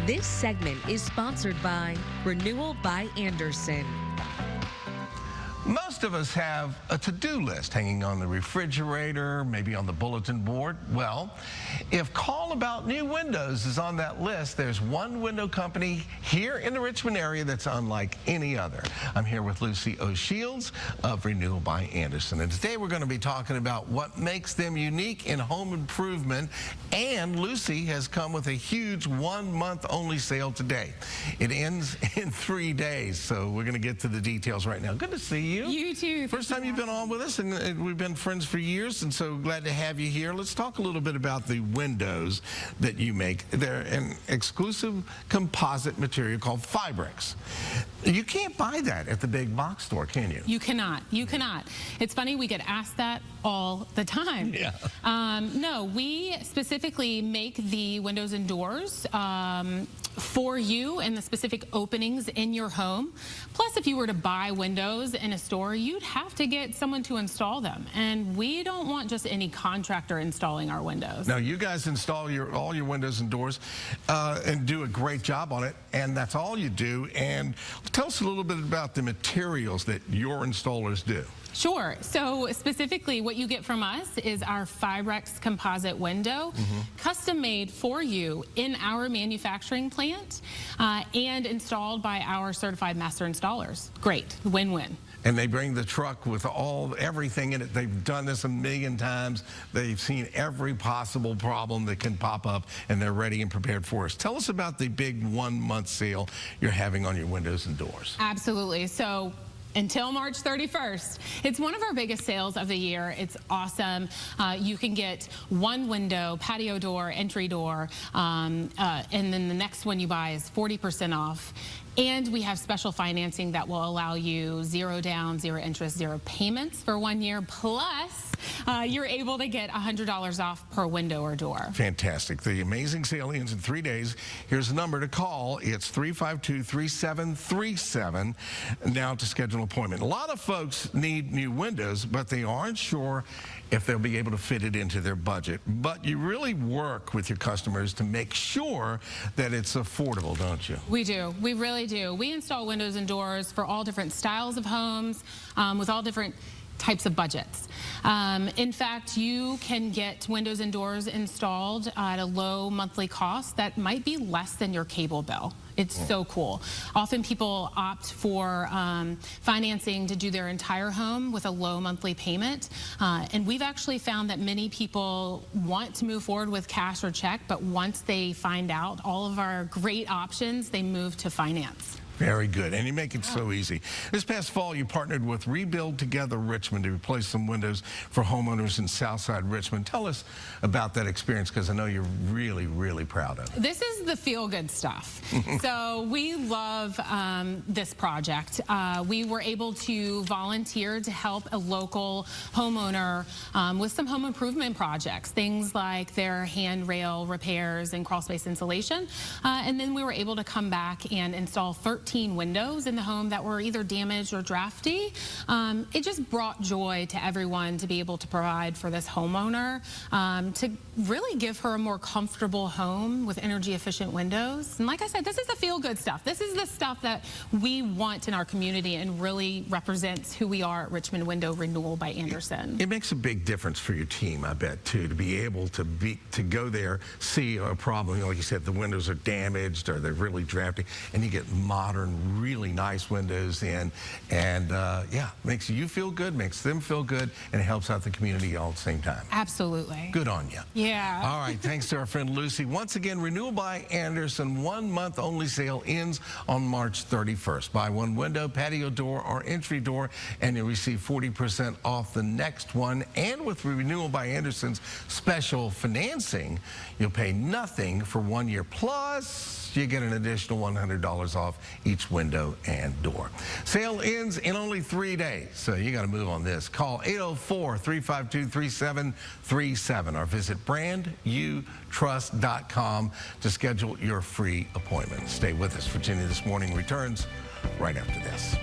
This segment is sponsored by Renewal by Andersen. Most of us have a to-do list hanging on the refrigerator, maybe on the bulletin board. Well, if Call About New Windows is on that list, there's one window company here in the Richmond area that's unlike any other. I'm here with Lucy O'Shields of Renewal by Andersen, and today we're going to be talking about what makes them unique in home improvement, and Lucy has come with a huge 1 month only sale today. It ends in 3 days, so we're going to get to the details right now. Good to see you. You too. First time you've been on with us, and we've been friends for years, and so glad to have you here. Let's talk a little bit about the windows that you make. They're an exclusive composite material called Fibrex. You can't buy that at the big box store, can you? You cannot. You cannot. It's funny, we get asked that all the time. Yeah. No, we specifically make the windows and doors for you and the specific openings in your home. Plus, if you were to buy windows in a store, you'd have to get someone to install them. And we don't want just any contractor installing our windows. Now, you guys install all your windows and doors and do a great job on it, and that's all you do. And tell us a little bit about the materials that your installers do. Sure. So specifically what you get from us is our Fibrex composite window, custom made for you in our manufacturing plant and installed by our certified master installers. Great. Win-win. And they bring the truck with everything in it. They've done this a million times. They've seen every possible problem that can pop up, and they're ready and prepared for us. Tell us about the big 1 month sale you're having on your windows and doors. Absolutely. So until March 31st. It's one of our biggest sales of the year. It's awesome. You can get one window, patio door, entry door, and then the next one you buy is 40% off. And we have special financing that will allow you 0 down, 0 interest, 0 payments for 1 year. Plus, you're able to get $100 off per window or door. Fantastic. The amazing sale ends in 3 days. Here's the number to call. It's 352-3737 now to schedule an appointment. A lot of folks need new windows, but they aren't sure if they'll be able to fit it into their budget. But you really work with your customers to make sure that it's affordable, don't you? We do. We really do. We install windows and doors for all different styles of homes with all different types of budgets. In fact, you can get windows and doors installed at a low monthly cost that might be less than your cable bill. It's so cool. Often people opt for financing to do their entire home with a low monthly payment. And we've actually found that many people want to move forward with cash or check, but once they find out all of our great options, they move to finance. Very good, and you make it so easy. This past fall, you partnered with Rebuild Together Richmond to replace some windows for homeowners in Southside Richmond. Tell us about that experience, because I know you're really, really proud of it. This is the feel-good stuff. So we love this project. We were able to volunteer to help a local homeowner with some home improvement projects, things like their handrail repairs and crawl space insulation. And then we were able to come back and install 13 windows in the home that were either damaged or drafty. It just brought joy to everyone to be able to provide for this homeowner, to really give her a more comfortable home with energy efficient windows. And like I said, this is the feel-good stuff. This is the stuff that we want in our community and really represents who we are at Richmond Window Renewal by Andersen. It makes a big difference for your team, I bet, too, to be able to go there, see a problem, like you said, the windows are damaged or they're really drafty, and you get modern, really nice windows in, and yeah, makes you feel good, makes them feel good, and it helps out the community all at the same time. Absolutely. Good on you. Yeah. All right, thanks to our friend Lucy. Once again, Renewal by Andersen 1 month only sale ends on March 31st. Buy one window, patio door, or entry door, and you'll receive 40% off the next one. And with Renewal by Andersen's special financing, you'll pay nothing for 1 year. Plus, you get an additional $100 off each window and door. Sale ends in only 3 days, so you got to move on this. Call 804-352-3737 or visit brandyoutrust.com to schedule your free appointment. Stay with us. Virginia This Morning returns right after this.